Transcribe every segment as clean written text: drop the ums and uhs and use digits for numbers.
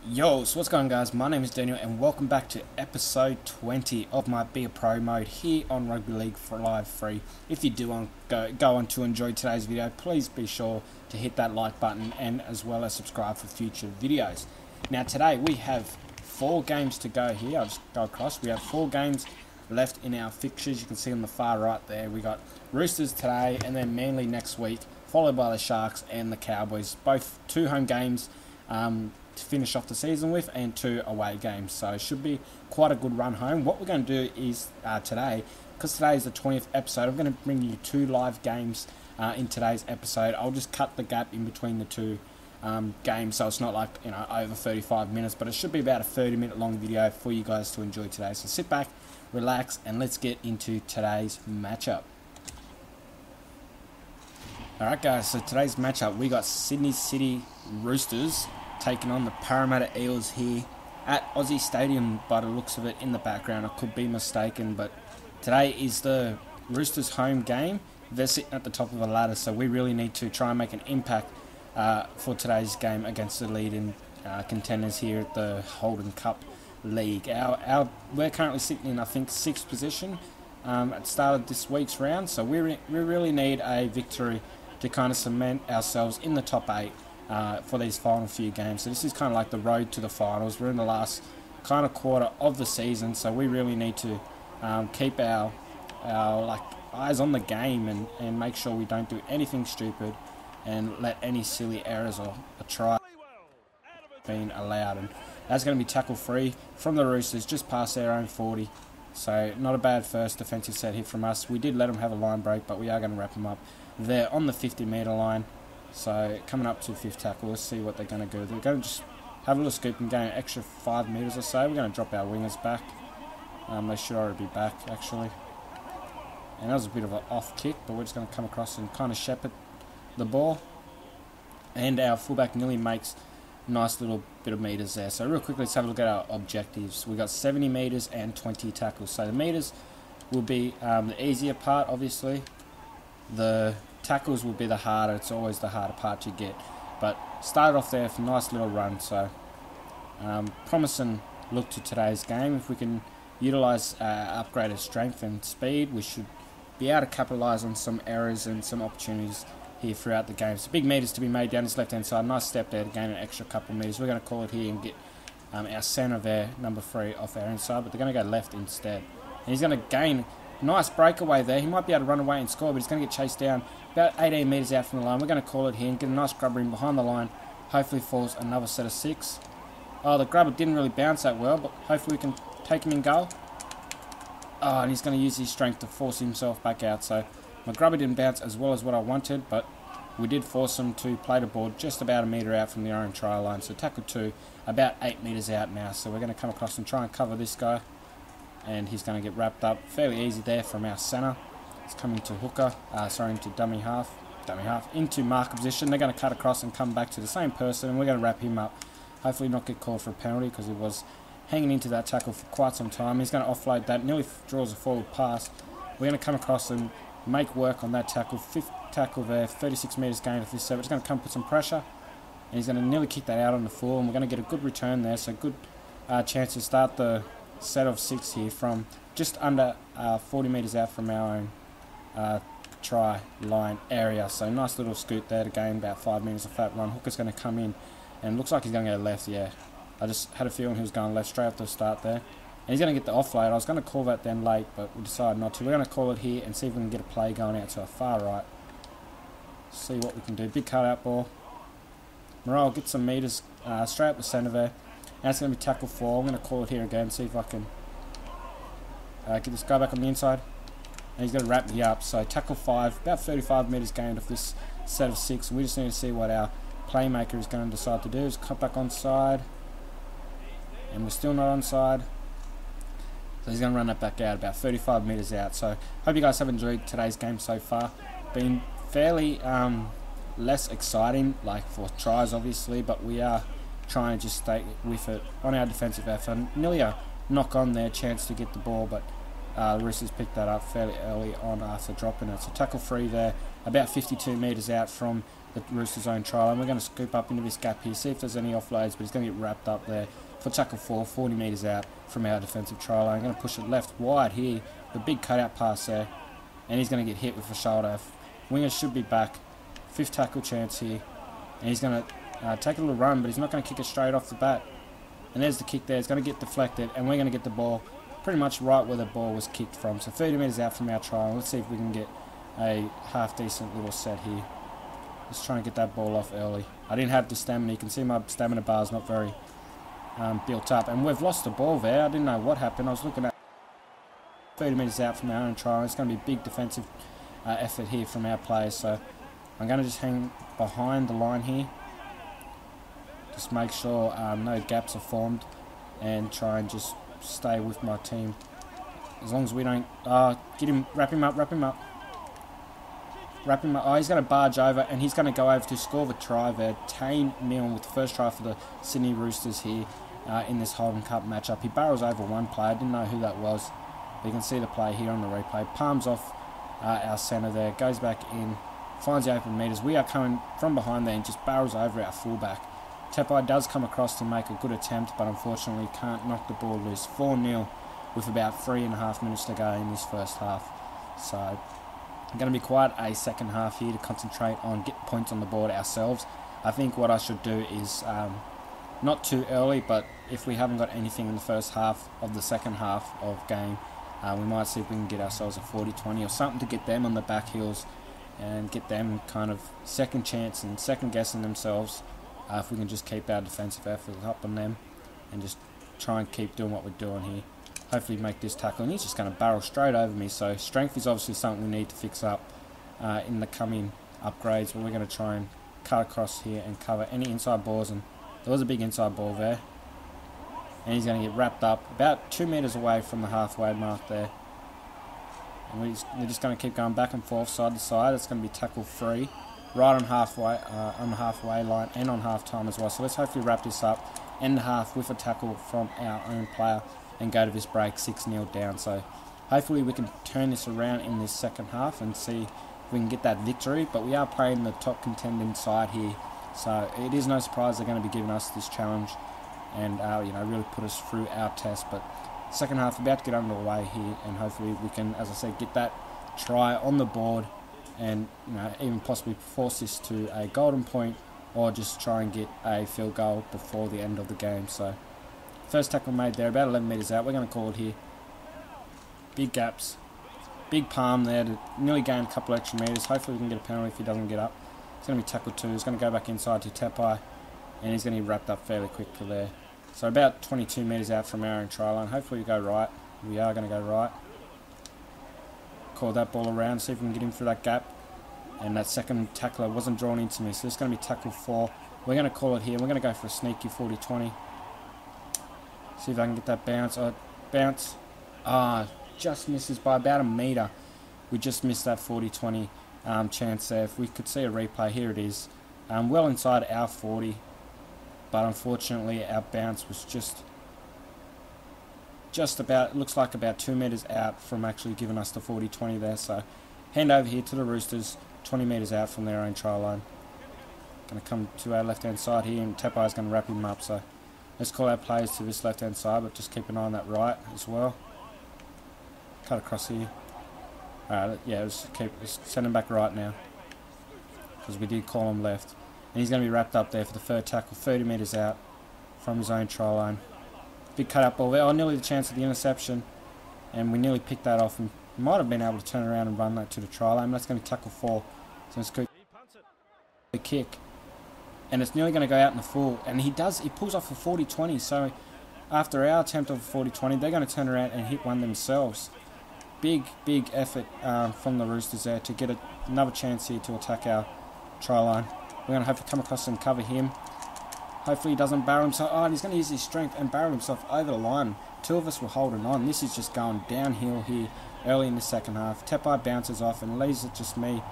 Yo, so what's going on, guys? My name is Daniel and welcome back to episode 20 of my Be a Pro mode here on Rugby League for Live Free. If you do want go on to enjoy today's video, please be sure to hit that like button and as well as subscribe for future videos. Now today we have 4 games to go here. I'll just go across. We have 4 games left in our fixtures. You can see on the far right there we got Roosters today and then Manly next week, followed by the Sharks and the Cowboys. Both 2 home games to finish off the season with, and 2 away games, so it should be quite a good run home. What we're going to do is today, because today is the 20th episode, I'm going to bring you 2 live games in today's episode. I'll just cut the gap in between the 2 games, so it's not like over 35 minutes, but it should be about a 30-minute long video for you guys to enjoy today. So sit back, relax, and let's get into today's matchup. Alright guys, so today's matchup, we got Sydney City Roosters taking on the Parramatta Eels here at Aussie Stadium by the looks of it in the background. I could be mistaken, but today is the Roosters home game. They're sitting at the top of the ladder, so we really need to try and make an impact for today's game against the leading contenders here at the Holden Cup League. We're currently sitting in, I think, 6th position at the start of this week's round, so we really need a victory to kind of cement ourselves in the top 8 for these final few games. So this is kind of like the road to the finals. We're in the last kind of quarter of the season, so we really need to keep our eyes on the game and make sure we don't do anything stupid and let any silly errors or a try being allowed. And that's going to be tackle free from the Roosters just past their own 40. So not a bad first defensive set hit from us. We did let them have a line break, but we are going to wrap them up there on the 50-metre line. So coming up to 5th tackle, let's see what they're going to do. They're going to just have a little scoop and gain an extra 5 metres or so. We're going to drop our wingers back. They should already be back, actually. And that was a bit of an off kick, but we're just going to come across and kind of shepherd the ball. And our fullback nearly makes a nice little bit of metres there. So real quickly, let's have a look at our objectives. We've got 70 metres and 20 tackles. So the metres will be the easier part, obviously. The tackles will be the harder. It's always the harder part to get, but started off there for a nice little run. So promising look to today's game. If we can utilise upgraded strength and speed, we should be able to capitalise on some errors and some opportunities here throughout the game. So big metres to be made down this left hand side. Nice step there to gain an extra couple of metres. We're going to call it here and get our centre there, number 3, off our inside, but they're going to go left instead, and he's going to gain nice breakaway there. He might be able to run away and score, but he's going to get chased down about 18 metres out from the line. We're going to call it here and get a nice grubber in behind the line. Hopefully falls another set of 6. Oh, the grubber didn't really bounce that well, but hopefully we can take him in goal. Oh, and he's going to use his strength to force himself back out. So my grubber didn't bounce as well as what I wanted, but we did force him to play the ball just about a metre out from the own try line. So tackle 2, about 8 metres out now. So we're going to come across and try and cover this guy. And he's going to get wrapped up fairly easy there from our centre. It's coming to hooker, into dummy half, into marker position. They're going to cut across and come back to the same person, and we're going to wrap him up. Hopefully not get called for a penalty, because he was hanging into that tackle for quite some time. He's going to offload that, nearly draws a forward pass. We're going to come across and make work on that tackle. 5th tackle there, 36 metres gained off this set. It's going to come put some pressure, and he's going to nearly kick that out on the full, and we're going to get a good return there. So good chance to start the set of 6 here from just under 40 metres out from our own try line area. So nice little scoot there to gain about 5 metres of fat run. Hooker's going to come in, and looks like he's going to go left. Yeah, I just had a feeling he was going left straight off the start there, and he's going to get the offload. I was going to call that then late, but we decided not to. We're going to call it here and see if we can get a play going out to our far right. See what we can do. Big cut out ball. Morale gets some metres straight up the centre there. Now it's going to be tackle 4. I'm going to call it here again, see if I can get this guy back on the inside. And he's going to wrap me up. So tackle 5, about 35 metres gained off this set of 6. And we just need to see what our playmaker is going to decide to do. Is cut back onside. And we're still not onside. So he's going to run that back out about 35 metres out. So hope you guys have enjoyed today's game so far. Been fairly less exciting, like for tries obviously, but we are trying to just stay with it on our defensive effort. Nearly a knock on there, chance to get the ball, but the Roosters picked that up fairly early on after dropping it. So tackle 3 there, about 52 metres out from the Roosters' own try line. We're going to scoop up into this gap here, see if there's any offloads, but he's going to get wrapped up there for tackle 4, 40 metres out from our defensive try line. I'm going to push it left wide here, the big cutout pass there, and he's going to get hit with a shoulder. Winger should be back. 5th tackle chance here, and he's going to take a little run, but he's not going to kick it straight off the bat. And there's the kick there. It's going to get deflected, and we're going to get the ball pretty much right where the ball was kicked from. So 30 metres out from our try line. Let's see if we can get a half-decent little set here. Just trying to get that ball off early. I didn't have the stamina. You can see my stamina bar is not very built up. And we've lost the ball there. I didn't know what happened. I was looking at 30 metres out from our own try line. It's going to be a big defensive effort here from our players. So I'm going to just hang behind the line here. Just make sure no gaps are formed and try and just stay with my team. As long as we don't... get him, wrap him up. Oh, he's going to barge over, and he's going to go over to score the try there. 10-0 with the first try for the Sydney Roosters here in this Holden Cup matchup. He barrels over one player. Didn't know who that was. But you can see the play here on the replay. Palms off our centre there. Goes back in. Finds the open metres. We are coming from behind there and just barrels over our fullback. Tepai does come across to make a good attempt, but unfortunately can't knock the ball loose. 4-0 with about 3.5 minutes to go in this first half. So... going to be quite a second half here to concentrate on getting points on the board ourselves. I think what I should do is not too early, but if we haven't got anything in the first half of the second half of game, we might see if we can get ourselves a 40-20 or something to get them on the back heels and get them kind of second chance and second guessing themselves. If we can just keep our defensive effort up on them and just try and keep doing what we're doing here. Hopefully make this tackle, and he's just going to barrel straight over me. So strength is obviously something we need to fix up in the coming upgrades, but we're going to try and cut across here and cover any inside balls, and there was a big inside ball there, and he's going to get wrapped up about 2 metres away from the halfway mark there, and we're just going to keep going back and forth side to side. It's going to be tackle 3 right on the halfway line and on half time as well. So let's hopefully wrap this up, end half with a tackle from our own player and go to this break 6-0 down. So hopefully we can turn this around in this second half and see if we can get that victory. But we are playing the top contending side here, so it is no surprise they're going to be giving us this challenge and really put us through our test. But second half about to get underway here, and hopefully we can, as I said, get that try on the board and even possibly force this to a golden point or just try and get a field goal before the end of the game. So first tackle made there, about 11 metres out. We're going to call it here. Big gaps. Big palm there to nearly gain a couple extra metres. Hopefully we can get a penalty if he doesn't get up. It's going to be tackle 2. He's going to go back inside to Tepai, and he's going to be wrapped up fairly quickly there. So about 22 metres out from our own try line. Hopefully we go right. We are going to go right. Call that ball around, see if we can get him through that gap. And that second tackler wasn't drawn into me, so it's going to be tackle 4. We're going to call it here. We're going to go for a sneaky 40-20. See if I can get that bounce. Bounce. Just misses by about a metre. We just missed that 40-20 chance there. If we could see a replay, here it is. Well inside our 40. But unfortunately our bounce was just about, it looks like about 2 metres out from actually giving us the 40-20 there. So hand over here to the Roosters, 20 metres out from their own try line. Going to come to our left hand side here, and Tepai is going to wrap him up. So let's call our players to this left hand side, but just keep an eye on that right as well. Cut across here. Alright, yeah, let's send him back right now, because we did call him left. And he's going to be wrapped up there for the third tackle, 30 metres out from his own try line. Big cut up ball there. Oh, nearly the chance of the interception, and we nearly picked that off and might have been able to turn around and run that to the try line. That's going to be tackle 4. So let's go the kick, and it's nearly going to go out in the full, and he pulls off a 40-20. So after our attempt of a 40-20, they're going to turn around and hit one themselves. Big effort from the Roosters there to get another chance here to attack our try line. We're going to have to come across and cover him. Hopefully he doesn't barrel himself. Oh, and he's going to use his strength and barrel himself over the line. 2 of us were holding on. This is just going downhill here early in the second half. Tepai bounces off and leaves it just me.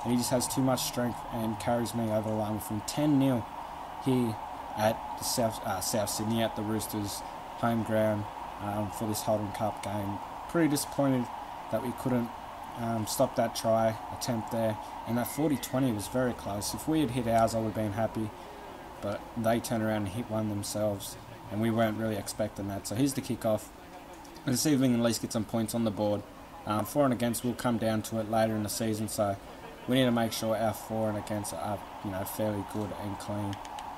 And he just has too much strength and carries me over the line from 10-0 here at the South Sydney, at the Roosters home ground for this Holden Cup game. Pretty disappointed that we couldn't Stopped that try attempt there, and that 40-20 was very close. If we had hit ours, I would have been happy, but they turned around and hit one themselves, and we weren't really expecting that. So here's the kickoff. Let's see if we can at least get some points on the board. For and against will come down to it later in the season, so we need to make sure our for and against are fairly good and clean.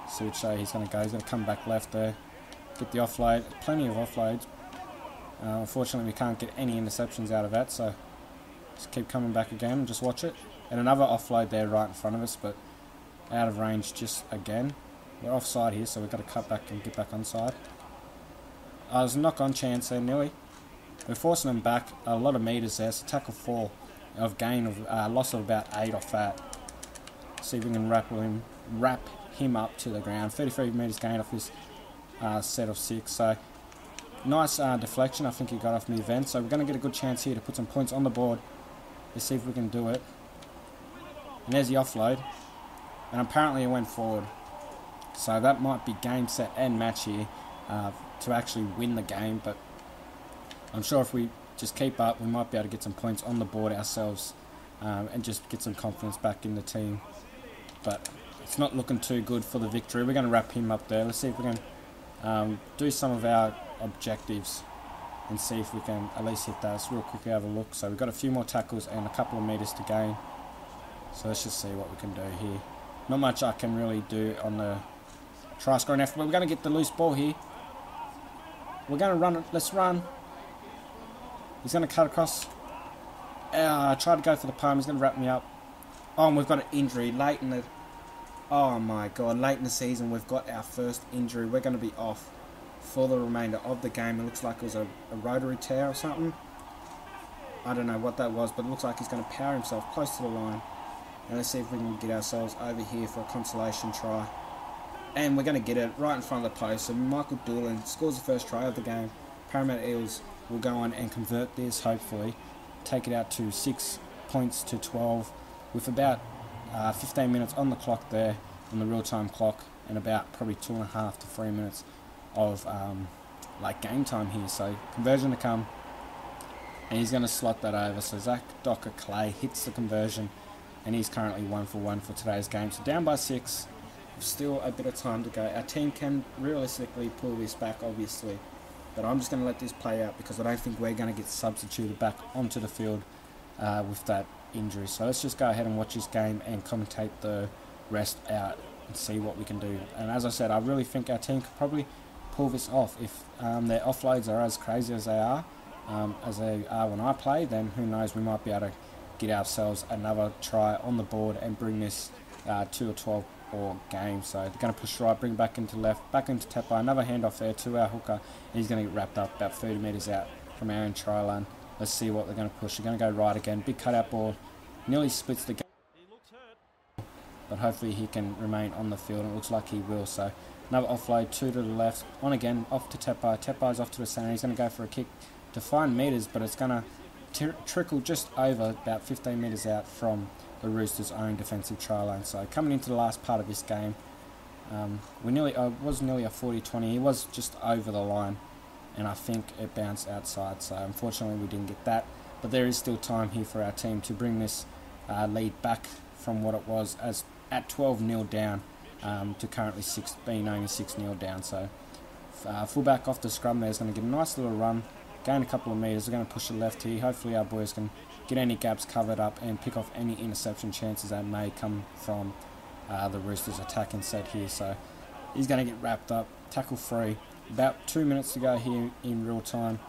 See which way he's going to go. He's going to come back left there, get the offload. Plenty of offloads. Unfortunately, we can't get any interceptions out of that, so just keep coming back again and just watch it. And another offload there right in front of us, but out of range just again. We're offside here, so we've got to cut back and get back onside. There's a knock-on chance there, nearly. We're forcing them back a lot of metres there, so tackle 4 of gain of loss of about 8 off that. See if we can wrap him up to the ground. 33 metres gain off his set of 6, so nice deflection. I think he got off mid-event, so we're going to get a good chance here to put some points on the board. Let's see if we can do it. And there's the offload, and apparently it went forward. So that might be game, set and match here to actually win the game, but I'm sure if we just keep up, we might be able to get some points on the board ourselves and just get some confidence back in the team. But it's not looking too good for the victory. We're going to wrap him up there. Let's see if we can do some of our objectives and see if we can at least hit that. Let's real quickly have a look. So we've got a few more tackles and a couple of metres to gain. So let's just see what we can do here. Not much I can really do on the try scoring effort, but we're going to get the loose ball here. We're going to run it. Let's run. He's going to cut across. I tried to go for the palm. He's going to wrap me up. Oh, and we've got an injury late in the... Oh my god, late in the season we've got our first injury. We're going to be off for the remainder of the game. It looks like it was a rotary tear or something. I don't know what that was, but it looks like he's going to power himself close to the line. And let's see if we can get ourselves over here for a consolation try. And we're going to get it right in front of the post. So Michael Doolan scores the first try of the game. Parramatta Eels will go on and convert this, hopefully. Take it out to 6 points to 12 with about 15 minutes on the clock there, on the real-time clock, and about probably 2.5 to 3 minutes of game time here. So conversion to come, and he's going to slot that over. So Zach Docker Clay hits the conversion, and he's currently 1 for 1 for today's game. So down by 6, still a bit of time to go. Our team can realistically pull this back, obviously, but I'm just going to let this play out because I don't think we're going to get substituted back onto the field with that injury. So let's just go ahead and watch this game and commentate the rest out and see what we can do. And as I said, I really think our team could probably pull this off. If their offloads are as crazy as they are when I play, then who knows, we might be able to get ourselves another try on the board and bring this to a 12 or game. So they're going to push right, bring back into left, back into Tepa, another handoff there to our hooker, and he's going to get wrapped up about 30 metres out from our own try line. Let's see what they're going to push. They're going to go right again, big cutout ball, nearly splits the game, but hopefully he can remain on the field, and it looks like he will. So another offload, 2 to the left, on again, off to Tepa. Tepa's off to the centre. He's going to go for a kick to find metres, but it's going to trickle just over about 15 metres out from the Roosters' own defensive try line. So coming into the last part of this game, was nearly a 40-20. He was just over the line, and I think it bounced outside. So unfortunately we didn't get that, but there is still time here for our team to bring this lead back from what it was as at 12-0 down to currently being only 6-0 down. So fullback off the scrum there is going to get a nice little run, gain a couple of metres. We're going to push it left here. Hopefully our boys can get any gaps covered up and pick off any interception chances that may come from the Roosters attacking set here. So he's going to get wrapped up, tackle free. About 2 minutes to go here in real time.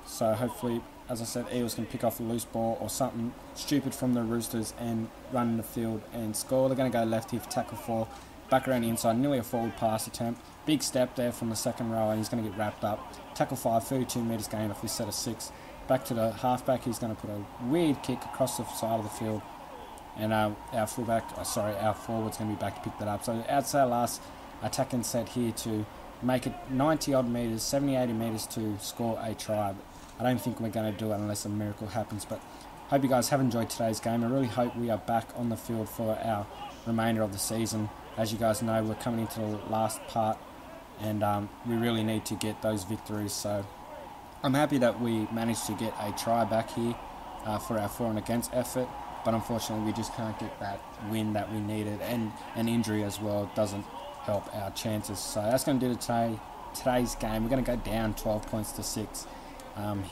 So hopefully, as I said, Eels can pick off a loose ball or something stupid from the Roosters and run in the field and score. They're going to go left here for tackle 4. Back around the inside, nearly a forward pass attempt. Big step there from the second row, and he's going to get wrapped up. Tackle 5, 32 metres gain off his set of 6. Back to the halfback, he's going to put a weird kick across the side of the field. And our forward's going to be back to pick that up. So outside last attacking set here to make it 90-odd metres, 70-80 metres to score a try. I don't think we're going to do it unless a miracle happens. But hope you guys have enjoyed today's game. I really hope we are back on the field for our remainder of the season. As you guys know, we're coming into the last part, and we really need to get those victories. So I'm happy that we managed to get a try back here for our for and against effort, but unfortunately we just can't get that win that we needed, and an injury as well doesn't help our chances. So that's going to do today's game. We're going to go down 12 points to 6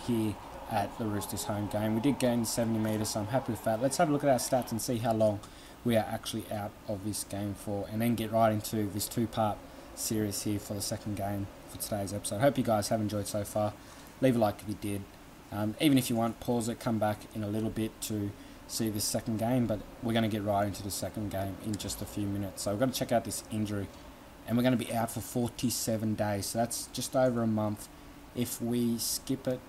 here at the Roosters home game. We did gain 70 metres, so I'm happy with that. Let's have a look at our stats and see how long we are actually out of this game for, and then get right into this two-part series here for the second game for today's episode. Hope you guys have enjoyed so far. Leave a like if you did. Even if you want, pause it, come back in a little bit to see this second game, but we're going to get right into the second game in just a few minutes. So we're going to check out this injury, and we're going to be out for 47 days, so that's just over a month. If we skip it,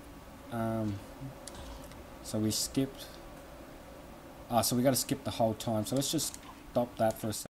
so we skipped, so we got to skip the whole time, so let's just stop that for a second.